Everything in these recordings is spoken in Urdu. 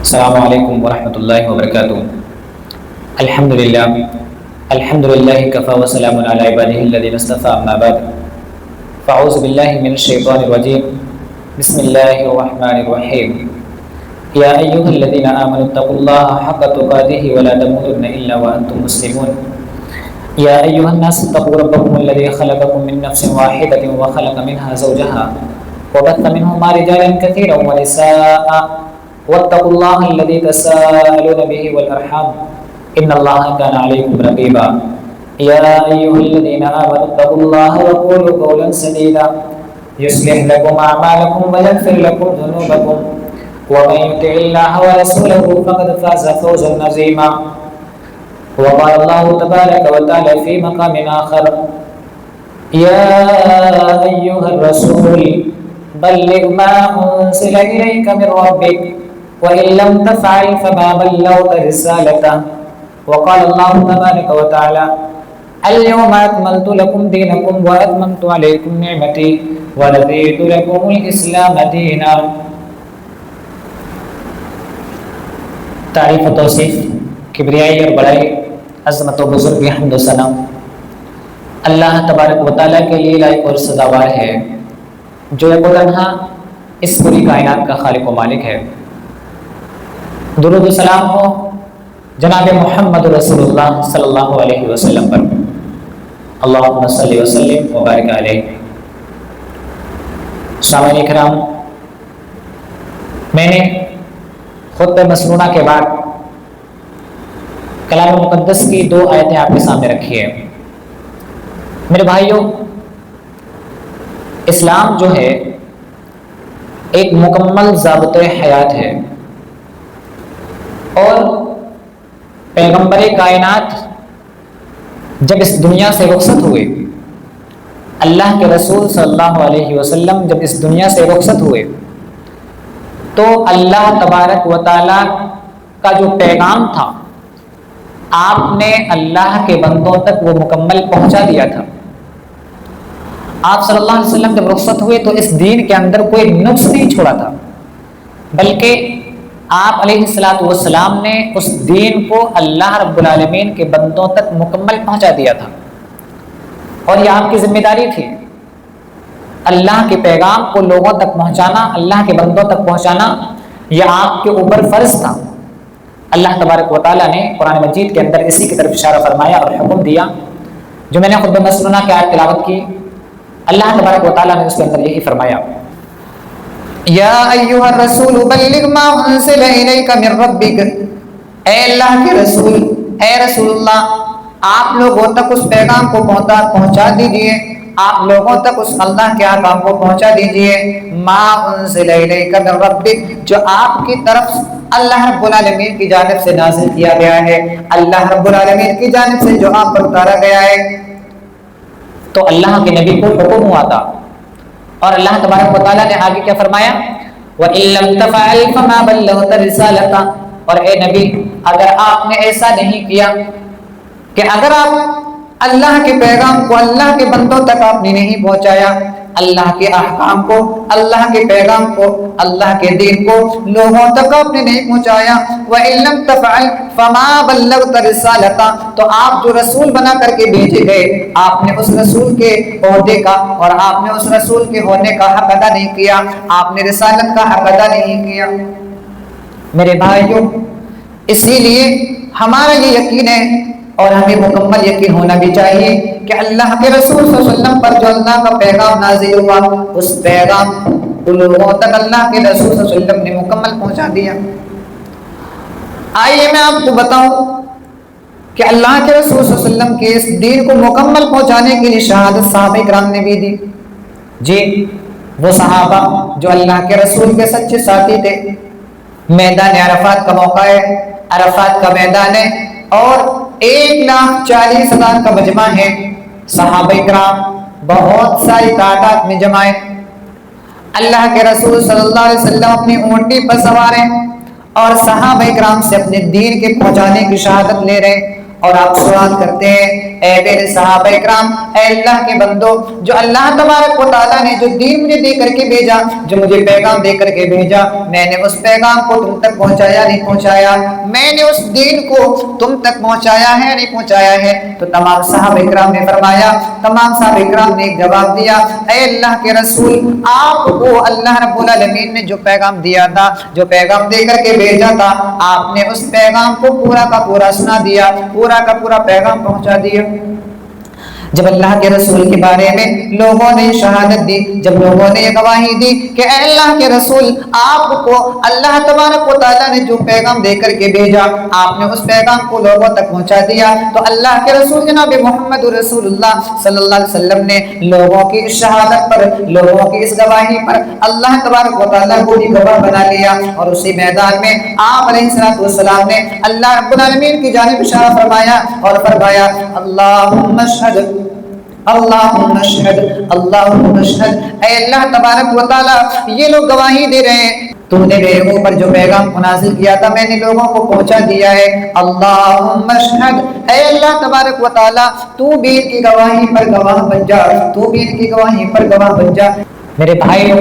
السلام علیکم ورحمۃ اللہ وبرکاتہ۔ الحمد للہ کفا وسلام علی عبادہ الذین اصطفى، اما بعد فاعوذ باللہ من الشیطان الرجیم، بسم اللہ الرحمن الرحیم۔ یا ایھا الذین آمنوا اتقوا اللہ حق تقاتہ ولا تموتن الا وانتم مسلمون۔ یا ایھا الناس اتقوا ربکم الذی خلقکم من نفس واحدۃ وخلق منها زوجها وبث منهما رجالا کثیرا ونساء واتقوا الله الذي تساءلون به والارحام ان الله كان عليكم رقيبا۔ يا ايها الذين امنوا اتقوا الله وقولوا قولا سديدا يصلح لكم اعمالكم ويغفر لكم ذنوبكم ومن يطع الله ورسوله فقد فاز فوزا عظيما۔ وقال الله تبارك وتعالى في مقام آخر: يا ايها الرسول بلغ ما انزل اليك من ربك وإن لم تفعل فما بلغت رسالته۔ وقال الله تبارك وتعالى: اليوم أكملت لكم دينكم وأتممت عليكم نعمتي ورضيت لكم الإسلام دينا۔ تعریف و توصیف، کبریائی اور بڑائی، عظمت و بزرگی، حمد و ثنا اللہ تبارک و تعالیٰ کے لیے لائق اور سزاوار ہے، جو ایک و تنہا اس پوری کائنات کا خالق و مالک ہے۔ درود و سلام ہو جناب محمد رسول اللہ صلی اللہ علیہ وسلم پر، اللہم صلی وسلم وبارک علیہ۔ سامعین کرام، میں نے خطبہ مسنونہ کے بعد کلام مقدس کی دو آیتیں آپ کے سامنے رکھی ہیں۔ میرے بھائیوں، اسلام جو ہے ایک مکمل ضابطۂ حیات ہے، اور پیغمبر کائنات جب اس دنیا سے رخصت ہوئے، اللہ کے رسول صلی اللہ علیہ وسلم جب اس دنیا سے رخصت ہوئے، تو اللہ تبارک و تعالیٰ کا جو پیغام تھا آپ نے اللہ کے بندوں تک وہ مکمل پہنچا دیا تھا۔ آپ صلی اللہ علیہ وسلم جب رخصت ہوئے تو اس دین کے اندر کوئی نقص نہیں چھوڑا تھا، بلکہ آپ علیہ السلام نے اس دین کو اللہ رب العالمین کے بندوں تک مکمل پہنچا دیا تھا، اور یہ آپ کی ذمہ داری تھی۔ اللہ کے پیغام کو لوگوں تک پہنچانا، اللہ کے بندوں تک پہنچانا، یہ آپ کے اوپر فرض تھا۔ اللہ تبارک و تعالیٰ نے قرآن مجید کے اندر اسی کی طرف اشارہ فرمایا اور حکم دیا، جو میں نے خطبہ مسنونہ کی آیت تلاوت کی۔ اللہ تبارک و تعالیٰ نے اس کے اندر یہی فرمایا: یا ایھا الرسول بلغ ما انزل الیک من ربک، اے اللہ کے رسول، اے رسول اللہ، آپ لوگوں تک اس پیغام کو پہنچا دیجئے، آپ لوگوں تک اس اللہ کے احکام کو پہنچا دیجئے، ما انزل الیک من ربک، جو آپ کی طرف اللہ رب العالمین کی جانب سے نازل کیا گیا ہے، اللہ رب العالمین کی جانب سے جو آپ پر اتارا گیا ہے۔ تو اللہ کے نبی کو حکم ہوا تھا، اور اللہ تبارک و تعالیٰ نے آگے کیا فرمایا؟ وَإِن لَّمْ تَفْعَلْ فَمَا بَلَّغْتَ رِسَالَتَهُ، اور اے نبی، اگر آپ نے ایسا نہیں کیا کہ اگر آپ اللہ کے پیغام کو اللہ کے بندوں تک آپ نے نہیں پہنچایا، اللہ کے احکام کو، اللہ کے پیغام کو، اللہ کے دین کو لوگوں تک آپ نے نہیں پہنچایا، وَإِن لَّمْ تَفْعَلْ فَمَا بَلَّغْتَ رِسَالَتَهُ، تو آپ جو رسول بنا کر کے بھیجے گئے، آپ نے اس رسول کے عہدے کا اور آپ نے اس رسول کے ہونے کا حق ادا نہیں کیا، آپ نے رسالت کا حق ادا نہیں کیا۔ میرے بھائیوں، اسی لیے ہمارا یہ یقین ہے اور ہمیں مکمل یقین ہونا بھی چاہیے کہ اللہ کے رسول صلی اللہ علیہ وسلم پر جو اللہ کا پیغام نازل ہوا، اس پیغام کو لوگوں تک اللہ کے رسول صلی اللہ علیہ وسلم نے مکمل پہنچا دیا۔ آئیے میں آپ کو بتاؤں کہ اللہ کے رسول صلی اللہ علیہ وسلم کے اس دین کو مکمل پہنچانے کے لیے شہادت صحابہ کرام نے بھی دی۔ جی، وہ صحابہ جو اللہ کے رسول کے سچے ساتھی تھے۔ میدان عرفات کا موقع ہے، عرفات کا میدان ہے، اور 1,40,000 کا مجمع ہے۔ صحابہ کرام بہت ساری تعداد میں جمع ہیں۔ اللہ کے رسول صلی اللہ علیہ وسلم اپنی اونٹی پر سوار ہیں، اور صحابہ کرام سے اپنے دین کے پہنچانے کی شہادت لے رہے ہیں، اور آپ سوال کرتے ہیں اے میرے صحابہ کرام، اے اللہ کے بندو، جو اللہ تبارک و تعالیٰ نے جو دین مجھے دے کر کے بھیجا، جو مجھے پیغام دے کر کے بھیجا، میں نے اس پیغام کو تم تک پہنچایا نہیں پہنچایا؟ میں نے اس دین کو تم تک پہنچایا ہے نہیں پہنچایا ہے؟ تو تمام صحابہ کرام نے فرمایا، تمام صحابہ کرام نے جواب دیا، اے اللہ کے رسول، آپ کو اللہ رب العالمین نے جو پیغام دیا تھا، جو پیغام دے کر کے بھیجا تھا، آپ نے اس پیغام کو پورا کا پورا سنا دیا، پورا کا پورا پیغام پہنچا دیا۔ جب اللہ کے رسول کے بارے میں لوگوں نے شہادت دی، جب لوگوں نے یہ گواہی دی کہ اے اللہ کے رسول، آپ کو اللہ تبارک و تعالیٰ نے جو پیغام دے کر کے بھیجا، آپ نے اس پیغام کو لوگوں تک پہنچا دیا، تو اللہ کے رسول جناب محمد رسول اللہ صلی اللہ علیہ وسلم نے لوگوں کی اس شہادت پر، لوگوں کی اس گواہی پر اللہ تبارک و تعالیٰ کو بھی گواہ بنا لیا، اور اسی میدان میں آپ علیہ السلام نے اللہ رب العالمین کی جانب اشارہ فرمایا اور فرمایا، اللہم اشہد اللہم اشہد اللہم اشہد، اے اللہ تبارک و تعالی یہ لوگ گواہی دے رہے ہیں، تو نے میرے اوپر جو پیغام کو نازل کیا تھا میں نے لوگوں کو پہنچا دیا ہے۔ اللہم اشہد، اے اللہ تبارک و تعالی تو بھی ان کی گواہی پر گواہ بن جا، تو بھی ان کی گواہی پر گواہ بن جا۔ میرے بھائیو،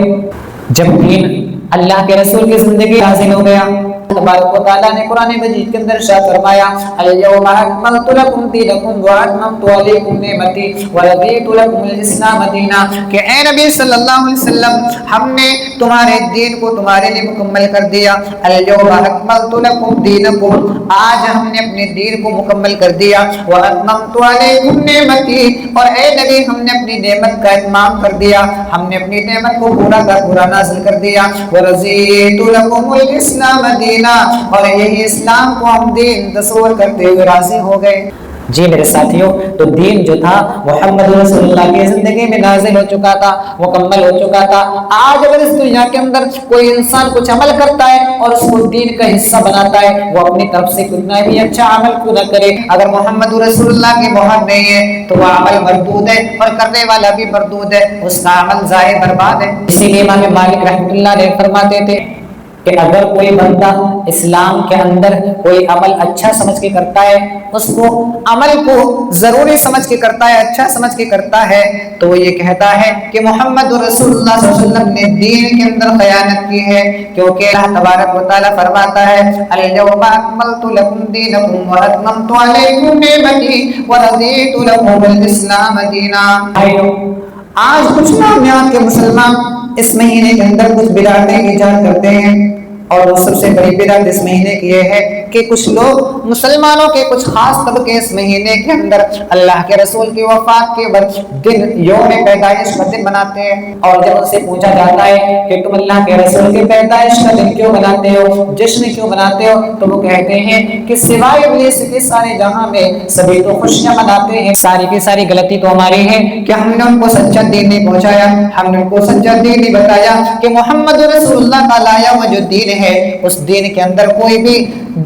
جب دین اللہ کے رسول کی زندگی حاصل ہو گیا، تبارک و تعالیٰ نے قرآن مجید کے اندر ارشاد فرمایا، الیوم اکملت لکم دینکم واتممت علیکم نعمتی ورضیت لکم الاسلام دینا، کہ اے نبی صلی اللہ علیہ وسلم، ہم نے تمہارے دین کو تمہارے لیے مکمل کر دیا۔ الیوم اکملت لکم دینکم، آج ہم نے اپنے دین کو مکمل کر دیا۔ واتممت علیکم نعمتی، اور اے نبی ہم نے اپنی نعمت کا اتمام کر دیا، ہم نے اپنی نعمت کو پورا کا پورا نازل کر دیا۔ ورضیت لکم الاسلام دینا، اور یہی اسلام کو ہم دین تصور کرتے ہوئے راضی ہو گئے۔ جی میرے ساتھیوں، تو دین جو تھا محمد رسول اللہ کی زندگی میں نازل ہو چکا تھا، مکمل ہو چکا تھا۔ آج اگر اس دنیا کے اندر کوئی انسان کچھ عمل کرتا ہے اور اس کو دین کا حصہ بناتا ہے، وہ اپنی طرف سے کتنا بھی اچھا عمل کیوں نہ کرے، اگر محمد رسول اللہ کی مہر نہیں ہے تو وہ عمل مردود ہے، اور کرنے والا بھی مردود ہے، اس کا عمل ضائع برباد ہے۔ اسی لیے امام مالک رحمۃ اللہ علیہ فرماتے تھے کہ اگر کوئی بندہ اسلام کے اندر کوئی عمل اچھا سمجھ کے کرتا ہے، اس کو عمل کو ضروری سمجھ کے کرتا ہے، اچھا سمجھ کے کرتا ہے، تو وہ یہ کہتا ہے کہ محمد رسول اللہ صلی اللہ علیہ وسلم نے دین کے اندر خیانت کی ہے، کیونکہ اللہ تبارک و تعالیٰ فرماتا ہے، الیوم اکملت لکم دینکم واتممت علیکم نعمتی ورضیت لکم الاسلام دینا۔ آج کچھ نامیات کے مسلمان اس مہینے کے اندر کچھ بدعتیں ایجاد کرتے ہیں، اور سب سے بڑی بدعت اس مہینے کی یہ ہے کہ کچھ لوگ مسلمانوں کے کچھ خاص طبقے اس مہینے کے اندر اللہ کے رسول کی وفات کے دن یوم پیدائش کا دن مناتے ہیں، اور جب ان سے پوچھا جاتا ہے کہ تم اللہ کے رسول کی پیدائش کا دن کیوں مناتے ہو، جشن کیوں مناتے ہو، تو وہ کہتے ہیں کہ سوائے ابلیس کے سارے جہاں میں سبھی تو خوشیاں مناتے ہیں۔ ساری کی ساری غلطی تو ہماری ہے کہ ہم نے ان کو سچا دین نہیں پہنچایا، ہم نے ان کو سچا دین نہیں بتایا کہ محمد رسول اللہ کا لایا ہوا جو دین ہے، اس دین کے اندر کوئی بھی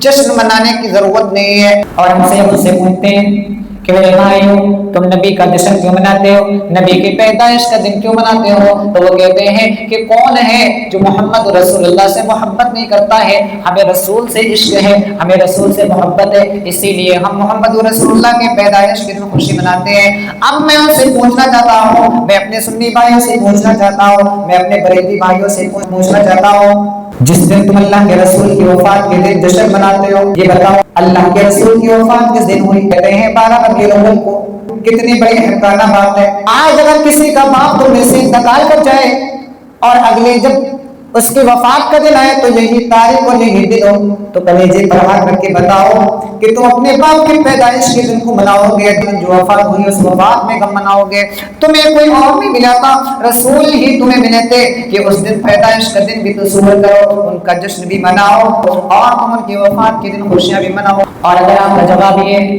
جشن منانے کی ضرورت نہیں ہے۔ اور ہم سے ان سے پوچھتے ہیں کہ میرے بھائیو، تم نبی کا جشن کیوں مناتے ہو، نبی کی پیدائش کا دن کیوں مناتے ہو؟ تو وہ کہتے ہیں کہ کون ہے جو محمد رسول اللہ سے محبت نہیں کرتا ہے، ہمیں رسول سے عشق ہے، ہمیں رسول سے محبت ہے، اسی لیے ہم محمد رسول اللہ کی پیدائش کے دن خوشی مناتے ہیں۔ اب میں ان سے پوچھنا چاہتا ہوں، میں اپنے سنی بھائیوں سے پوچھنا چاہتا ہوں، میں اپنے بریلوی بھائیوں سے پوچھنا چاہتا ہوں، جس دن تم اللہ کے رسول کی وفات کے دن جشن مناتے ہو، یہ بتاؤ اللہ کے رسول کی وفات کس دن ہوئی؟ کہتے ہیں 12 ربیع الاول کو۔ کتنی بڑی حقانہ بات ہے۔ آج اگر کسی کا باپ تم میں سے انتقال کر جائے اور اگلے جب اس کی وفات کا دن آئے تو یہی تاریخ اور یہی دن ہو، تو کلیجے پر ہاتھ رکھ کے بتاؤ کہ تم اپنے باپ کی پیدائش کے دن کو مناؤ گے، جو وفات ہوئی اس وفات میں غم مناؤ گے؟ تمہیں کوئی اور نہیں ملا تھا، رسول ہی تمہیں ملے تھے کہ اس دن پیدائش کا دن بھی تصور کرو، ان کا جشن بھی مناؤ، اور تم ان کی وفات کے دن خوشیاں بھی مناؤ۔ اور اگر آپ کا جواب یہ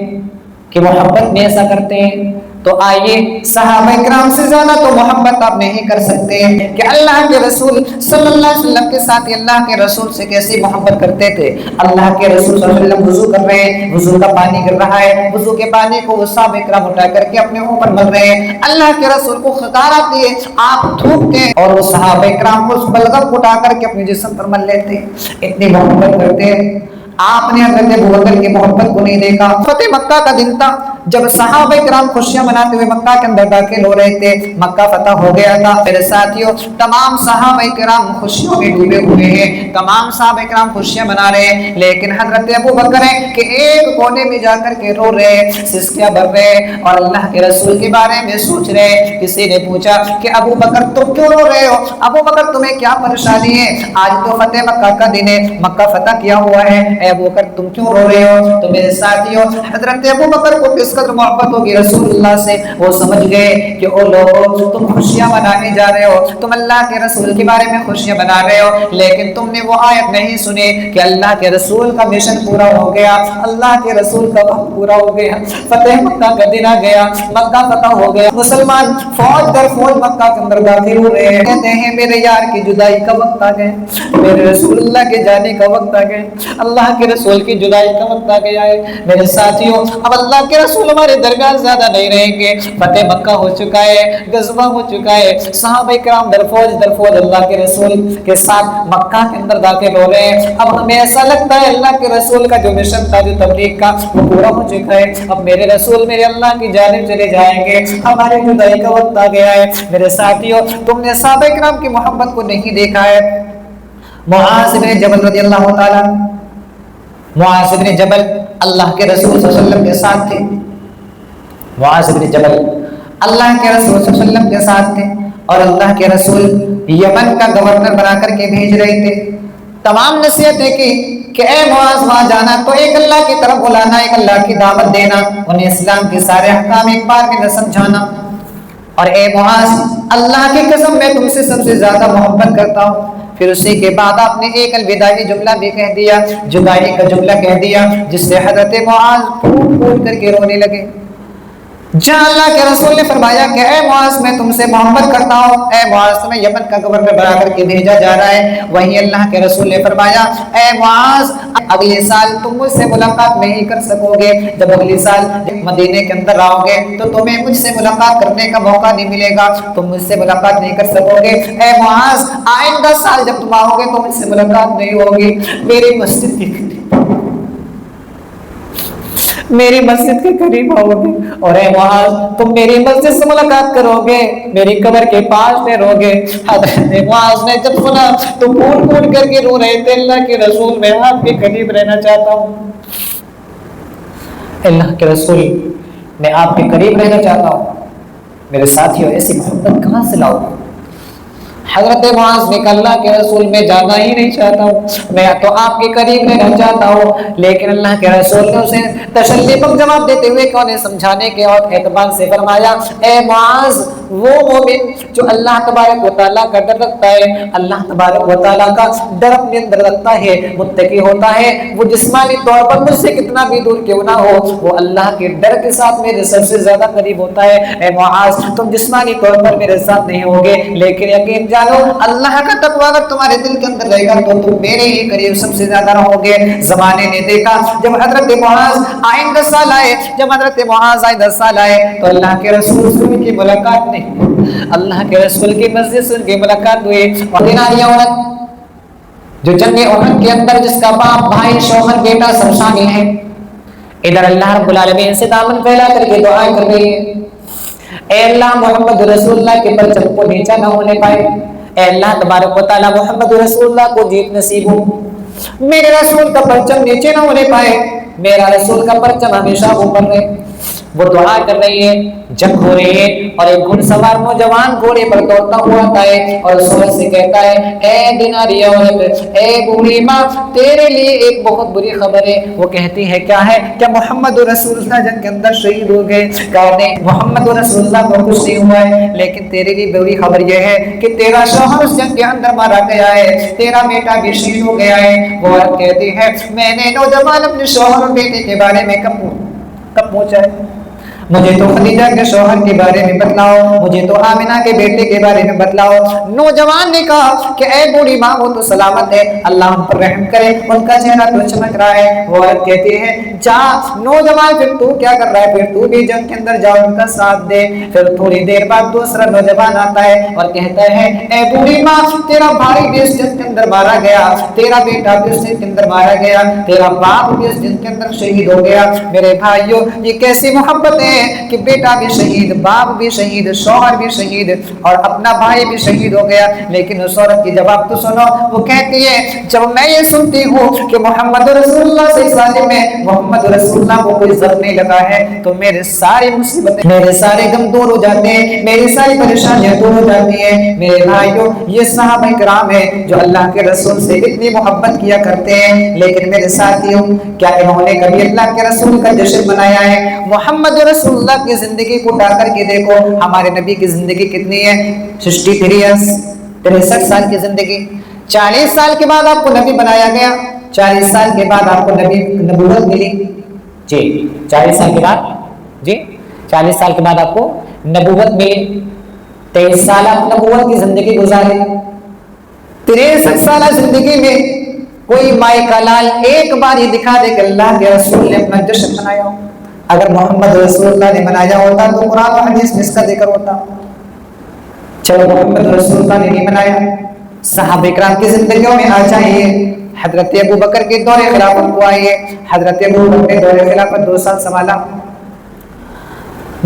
کہ محبت میں ایسا کرتے ہیں، تو آئیے صحابہ کرام سے زیادہ تو محبت آپ نہیں کر سکتے کہ اللہ کے رسول صلی اللہ علیہ وسلم کے ساتھ اللہ کے رسول سے کیسی محبت کرتے تھے۔ اللہ کے رسول صلی اللہ علیہ وسلم وضو کر رہے ہیں، وضو کا پانی گر رہا ہے، وضو کے پانی کو وہ صحابہ کرام اٹھا کر کے اپنے اوپر مل رہے ہیں، اللہ کے رسول کو خطار آتی ہے، آپ تھوکتے ہیں اور وہ صحابہ کرام کو اس بلغم کو اٹھا کر کے اپنے جسم پر مل لیتے ہیں، اتنی محبت کرتے ہیں۔ آپ نے حضرت ابوبکر کی محبت کو نہیں دیکھا۔ فتح مکہ کا دن تھا جب صحابہ کرام خوشیاں مناتے ہوئے مکہ کے اندر داخل ہو رہے تھے، مکہ فتح ہو گیا تھا۔ میرے ساتھیوں، تمام صحابہ کرام خوشیوں میں ڈوبے ہوئے ہیں، تمام صحابہ کرام خوشیاں منا رہے ہیں، لیکن حضرت ابوبکر ہے کہ ایک کونے میں جا کر کے رو رہے، سسکیاں بھر رہے اور اللہ کے رسول کے بارے میں سوچ رہے۔ کسی نے پوچھا کہ ابوبکر تم کیوں رو رہے ہو؟ ابوبکر تمہیں کیا پریشانی ہے؟ آج تو فتح مکہ کا دن ہے، مکہ فتح کیا ہوا ہے، اے ابوبکر تم کیوں رو رہے ہو؟ تو میرے ساتھیوں، حضرت ابوبکر کو کس قدر محبت ہوگی رسول اللہ سے، وہ سمجھ گئے کہ او لوگوں تم خوشیاں منانے جا رہے ہو، تم اللہ کے رسول کے بارے میں خوشیاں منا رہے ہو، لیکن تم نے وہ آیت نہیں سنی کہ اللہ کے رسول کا مشن پورا ہو گیا، اللہ کے رسول کا وقت پورا ہو گیا، فتح مکہ کا دن آ گیا، مکہ فتح ہو گیا، مسلمان فوج در فوج مکہ کے اندر داخل ہو رہے ہیں، کہتے ہیں میرے یار کی جدائی کا وقت آ گیا، میرے رسول اللہ کے جانے کا وقت آ گیا، اللہ کے رسول کی جدائی کا وقت آ گیا ہے۔ میرے ساتھیوں، اب اللہ کے رسول ہمارے درگاہ زیادہ نہیں رہیں گے، فتح مکہ ہو چکا ہے، غزوہ ہو چکا ہے، صحابہ کرام در فوج اللہ کے رسول کے ساتھ مکہ کے اندر داخل ہو رہے ہیں۔ اب ہمیں ایسا لگتا ہے اللہ کے رسول کا جو مشن تھا، جو تبلیغ کا، وہ پورا ہو چکا ہے، اب میرے رسول میرے اللہ کی جانب چلے جائیں گے، ہماری جدائی کا وقت آ گیا ہے۔ میرے ساتھیوں، تم نے صحابہ کرام کی محبت کو نہیں دیکھا ہے۔ معاذ بن جبل رضی اللہ تعالیٰ، معاذ بن جبل اللہ کے رسول صلی اللہ علیہ وسلم کے ساتھ تھے، معاذ بن جبل اللہ کے رسول صلی اللہ علیہ وسلم کے ساتھ تھے، اور اللہ کے رسول یمن کا گورنر بنا کر کے بھیج رہے تھے۔ تمام نصیحتیں کی کہ اے معاذ وہاں جانا تو ایک اللہ کی طرف بلانا، ایک اللہ کی دعوت دینا، انہیں اسلام کے سارے احکام ایک بار میں نہ سمجھانا، اور اے معاذ اللہ کی قسم میں تم سے سب سے زیادہ محبت کرتا ہوں۔ پھر اسی کے بعد آپ نے ایک الوداعی جملہ بھی کہہ دیا، جدائی کا جملہ کہہ دیا، جس سے حضرت معاذ پھوٹ پھوٹ کر کے رونے لگے۔ جہاں اللہ کے رسول نے فرمایا کہ اے معاذ میں تم سے محبت کرتا ہوں، اے معاذ تمہیں یمن کا گورنر بنا کر کے بھیجا جا رہا ہے، وہیں اللہ کے رسول نے فرمایا اے معاذ اگلے سال تم مجھ سے ملاقات نہیں کر سکو گے، جب اگلے سال مدینے کے اندر آؤ گے تو تمہیں مجھ سے ملاقات کرنے کا موقع نہیں ملے گا، تم مجھ سے ملاقات نہیں کر سکو گے۔ اے معاذ آئندہ سال جب تم آؤ گے تو مجھ سے ملاقات نہیں ہوگی، میری مسجد کی میری مسجد کے قریب آؤ گے، اور اے معاذ تم میری مسجد سے ملاقات کرو گے، میری قبر کے پاس میں رہو گے۔ حضرت معاذ نے جب سنا تو پھوٹ پھوٹ کر کے رو رہے تھے، اللہ کے رسول میں آپ کے قریب رہنا چاہتا ہوں، اللہ کے رسول میں آپ کے قریب رہنا چاہتا ہوں۔ میرے ساتھیوں، ایسی محبت کہاں سے لاؤ؟ حضرت معاذ نے کہا اللہ کے رسول میں جانا ہی نہیں چاہتا ہوں، میں تو آپ کے قریب رہنا چاہتا ہوں، لیکن اللہ کے رسول نے اسے تسلی بخش جواب دیتے ہوئے کہ انہیں سمجھانے کے اور اعتبار سے فرمایا اے معاذ وہ مومن جو اللہ تبارک و تعالیٰ کا ڈر رکھتا ہے، اللہ تبارک و تعالیٰ کا ڈر اپنے اندر رکھتا ہے، متقی ہوتا ہے، وہ جسمانی طور پر مجھ سے کتنا بھی دور کیوں نہ ہو، وہ اللہ کے ڈر کے ساتھ میرے سب سے زیادہ قریب ہوتا ہے۔ اے معاذ تم جسمانی طور پر میرے ساتھ نہیں ہوگے، لیکن یقین جانو اللہ کا تقویٰ اگر تمہارے دل کے اندر رہے گا تو تم میرے ہی قریب سب سے زیادہ رہو گے۔ زمانے نے دیکھا جب حضرت معاذ آئندہ سال آئے، جب حضرت معاذ آئندہ سال آئے تو اللہ کے رسول سے ان کی ملاقات نہیں، اللہ کے رسول کی مسجد سے ان کی ملاقات ہوئی۔ اور یہ عورت جو جنگ احد کے اندر جس کا باپ بھائی شوہر بیٹا سب شامل ہیں، ادھر اللہ رب العالمین سے دامن پھیلا کر کے دعا کر رہی ہے اے اللہ محمد رسول اللہ کے پرچم کو نیچا نہ ہونے پائے، اے اللہ تبارک و تعالی محمد رسول اللہ کو جیت نصیب ہو، میرے رسول کا پرچم نیچے نہ ہونے پائے، میرا رسول کا پرچم ہمیشہ اوپر رہے۔ وہ دعا کر رہی ہے، جنگ ہو رہی ہے اور ایک گھڑ سوار نوجوان گھوڑے پر دوڑتا ہوا آتا ہے اور سورج سے کہتا ہے اے دیناری عورت، اے بوڑھی ماں، تیرے لیے ایک بہت بری خبر ہے۔ وہ کہتی ہے کیا ہے؟ کیا محمد رسول اللہ جنگ کے اندر شہید ہو گئے؟ کہا نہیں، محمد رسول اللہ کو کچھ نہیں ہوا ہے، لیکن تیرے لیے بری خبر یہ ہے کہ تیرا شوہر اس جنگ کے اندر مارا گیا ہے، تیرا بیٹا بھی شہید ہو گیا ہے۔ وہ عورت کہتی ہے میں نے نوجوان اپنے شوہر اور بیٹے کے بارے میں کب پوچھا ہے؟ مجھے تو خدیجہ کے شوہر کے بارے میں بتلاؤ، مجھے تو آمنہ کے بیٹے کے بارے میں بتلاؤ۔ نوجوان نے کہا کہ اے بوڑھی ماں وہ تو سلامت ہے، اللہ ہم پر رحم کرے، ان کا چہرہ تو چمک رہا ہے۔ وہ عورت کہتی ہے جا نوجوان پھر تو کیا کر رہا ہے، پھر تو بھی جنگ کے اندر جا ان کا ساتھ دے۔ پھر تھوڑی دیر بعد دوسرا نوجوان آتا ہے اور کہتا ہے اے بوڑھی ماں تیرا بھائی بھی اس جنگ کے اندر مارا گیا، تیرا بیٹا بھی اس جنگ کے اندر مارا گیا، تیرا باپ بھی اس جنگ کے اندر شہید ہو گیا۔ میرے بھائیو یہ کیسی محبت ہے کہ بیٹا بھی شہید، باپ بھی شہید، شوہر بھی شہید اور اپنا بھائی بھی شہید ہو گیا۔ لیکن اس عورت کی جواب تو سنو، وہ کہتی ہے جب میں یہ سنتی ہوں کہ محمد رسول اللہ صلی اللہ علیہ وسلم میں محمد رسول اللہ کو کوئی زخم نہیں لگا ہے تو میرے ساری مصیبتیں، میرے سارے غم دور ہو جاتے ہیں، میری ساری پریشانیاں دور ہو جاتی ہیں۔ میرے بھائیو یہ صحابہ کرام ہیں جو اللہ کے رسول سے اتنی محبت کیا کرتے ہیں، لیکن میرے ساتھیوں کیا انہوں نے کبھی اللہ کے رسول کا جشن منایا ہے؟ محمد رسول اللہ کی زندگی کو اٹھا کر کے دیکھو، ہمارے نبی کی زندگی کتنی ہے؟ 63 سال کی زندگی، 40 سال کے بعد آپ کو نبی بنایا گیا، 40 سال کے بعد آپ کو نبوت ملی جی، 40 سال کے بعد جی 40 سال کے بعد آپ کو نبوت ملی، 23 سال آپ نبوت کی زندگی گزارے، 63 سالہ زندگی میں کوئی مائے کا لال ایک بار یہ دکھا دے کہ اللہ کے رسول نے اپنا جشن منایا ہو؟ اگر محمد رسول اللہ نے منایا ہوتا تو قرآن و حدیث میں اس کا ذکر ہوتا۔ چلو محمد رسول اللہ نے نہیں منایا، صحابہ کرام کی زندگیوں میں آ جائیے، حضرت ابو بکر کے دور خلافت کو آئیے، حضرت ابو بکر نے دور خلافت 2 سال سنبھالا،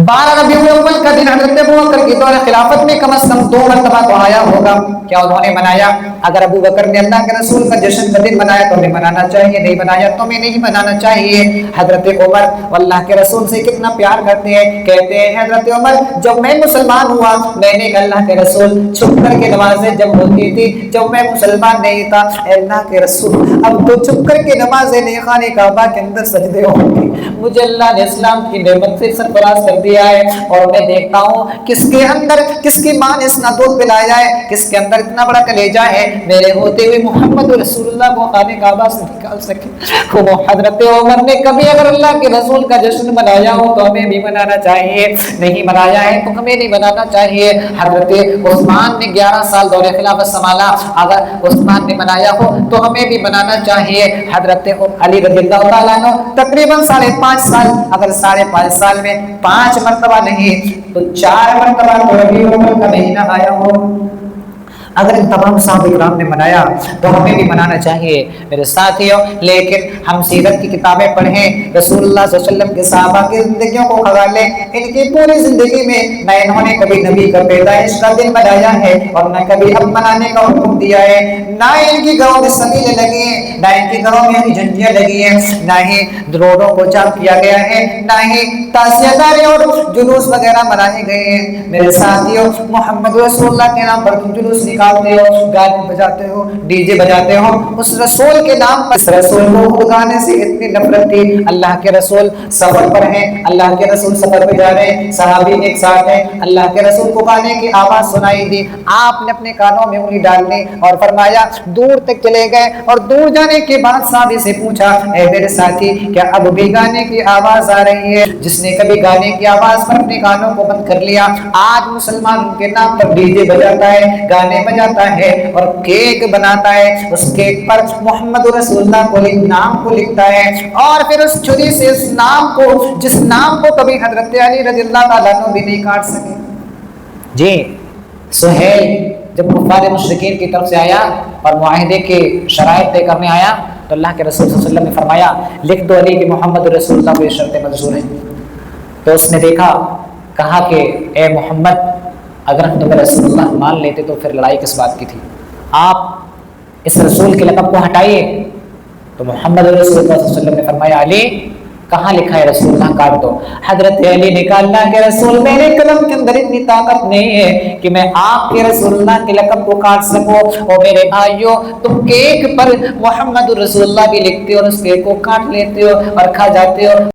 12 ربیع الاول کا دن حضرت ابو بکر کی دور خلافت میں کم از کم 2 مرتبہ تو آیا ہوگا، کیا انہوں نے منایا؟ اگر ابو بکر نے اللہ کے رسول کا جشن کا دن منایا تو ہمیں منانا چاہیے، نہیں منایا تو ہمیں نہیں منانا چاہیے۔ حضرت عمر اللہ کے رسول سے کتنا پیار کرتے ہیں، کہتے ہیں حضرت عمر جب میں مسلمان ہوا میں نے اللہ کے رسول چھپ کر کے نمازیں جب ہوتی تھی جب میں مسلمان نہیں تھا، اے اللہ کے رسول اب تو چھپ کر کے نمازیں نہیں، خانہ کعبہ کے اندر سجدے ہوں گے، مجھے اللہ نے اسلام کی نعمت سے سرفراز کر دیا ہے اور میں دیکھتا ہوں کس کے اندر کس کی ماں نے اتنا دودھ پلایا ہے، کس کے اندر اتنا بڑا کلیجہ ہے، میرے ہوتے ہوئے محمد رسول اللہ کو خانہ کعبہ سے نکال سکے۔ وہ حضرت عمر نے کبھی اگر اللہ کے رسول کا جشن منایا ہو تو ہمیں بھی منانا چاہیے، نہیں منایا ہے تو ہمیں نہیں منانا چاہیے۔ حضرت عثمان نے 11 سال دور خلافت سنبھالا، اگر عثمان نے منایا ہو تو ہمیں بھی منانا چاہیے۔ حضرت علی رضی اللہ تعالیٰ عنہ تقریباً 5.5 سال، اگر 5.5 سال میں 5 مرتبہ نہیں تو 4 مرتبہ ربیع الاول کا مہینہ آیا ہو، اگر ان تمام صحابہ کرام نے منایا تو ہمیں بھی منانا چاہیے میرے ساتھیوں۔ لیکن ہم سیرت کی کتابیں پڑھیں، رسول اللہ صلی اللہ علیہ وسلم کے صحابہ کی زندگیوں کو کھنگالیں، ان کی پوری زندگی میں نہ انہوں نے کبھی نبی کا پیدائش کا دن منایا ہے اور نہ کبھی اب منانے کا حکم دیا ہے، نہ ان کے گھروں میں سبیلیں لگی ہیں، نہ ان کے گھروں میں جھنڈیاں لگی ہیں، نہ ہی روڈوں کو جام کیا گیا ہے، نہ ہی تعزیہ داری اور جلوس وغیرہ منائے گئے ہیں۔ میرے ساتھیوں محمد رسول اللہ کے نام پر تم جلوس نکالتے ہو، گانے بجاتے ہو، ڈی جے بجاتے ہو، اس رسول کے نام پر، اس رسول کو خود گانے سے اتنی نفرت تھی۔ اللہ کے رسول سفر پر ہیں، اللہ کے رسول سفر پہ جا رہے ہیں، صحابی ایک ساتھ ہیں، اللہ کے رسول کو گانے کی آواز سنائی دی، آپ نے اپنے کانوں میں انگلی ڈال لی اور فرمایا دور تک چلے گئے، اور دور جانے کے بعد صحابی سے پوچھا اے میرے ساتھی کیا اب بھی گانے کی آواز آ رہی ہے؟ جس نے کبھی گانے کی آواز پر اپنے کانوں کو بند کر لیا آج مسلمان کے نام پر ڈی جے بجاتا ہے، گانے بجاتا ہے اور کیک بناتا ہے، اس کیک پر محمد رسول اللہ کو نام کو لکھتا ہے اور پھر اس چھری سے اس نام کو، جس نام کو کبھی حضرت علی رضی اللہ تعالیٰ عنہ بھی نہیں کاٹ سکے۔ جی سہیل جب کفار مشرکین کی طرف سے آیا اور معاہدے کے شرائط طے کرنے آیا تو اللہ کے رسول صلی اللہ علیہ وسلم نے فرمایا لکھ دو علی کہ محمد رسول اللہ کو یہ شرطیں منظور ہیں۔ تو اس نے دیکھا، کہا کہ اے محمد اگر ہم تمہیں رسول اللہ مان لیتے تو پھر لڑائی کس بات کی تھی، آپ اس رسول کے لقب کو ہٹائیے۔ تو محمد رسول اللہ صلی اللہ علیہ وسلم نے فرمایا علی کہاں لکھا ہے رسول اللہ کاٹ دو۔ حضرت علی نے کہا اللہ کے رسول میرے قلم کے اندر اتنی طاقت نہیں ہے کہ میں آپ کے رسول اللہ کے لقب کو کاٹ سکوں۔ اور میرے بھائیوں تم کیک پر محمد رسول اللہ بھی لکھتے ہو اور اس کیک کو کاٹ لیتے ہو اور کھا جاتے ہو۔